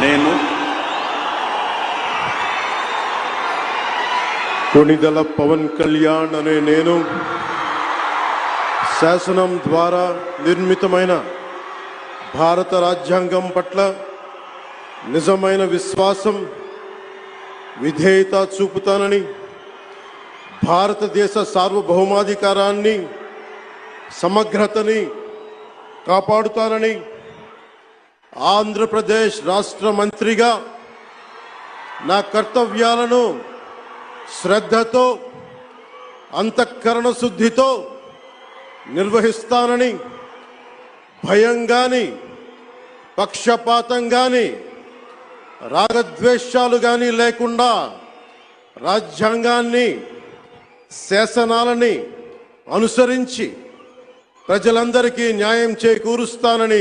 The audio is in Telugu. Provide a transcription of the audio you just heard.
నేను కొణిదెల పవన్ కళ్యాణ్ అనే నేను శాసనం ద్వారా నిర్మితమైన భారత రాజ్యాంగం పట్ల నిజమైన విశ్వాసం విధేయత చూపుతానని, భారతదేశ సార్వభౌమాధికారాన్ని సమగ్రతని కాపాడుతానని, ఆంధ్రప్రదేశ్ రాష్ట్ర మంత్రిగా నా కర్తవ్యాలను శ్రద్ధతో అంతఃకరణ శుద్ధితో నిర్వహిస్తానని, భయం గాని పక్షపాతం గాని రాగద్వేషాలు గాని లేకుండా రాజ్యాంగాన్ని శాసనాలని అనుసరించి ప్రజలందరికీ న్యాయం చేకూరుస్తానని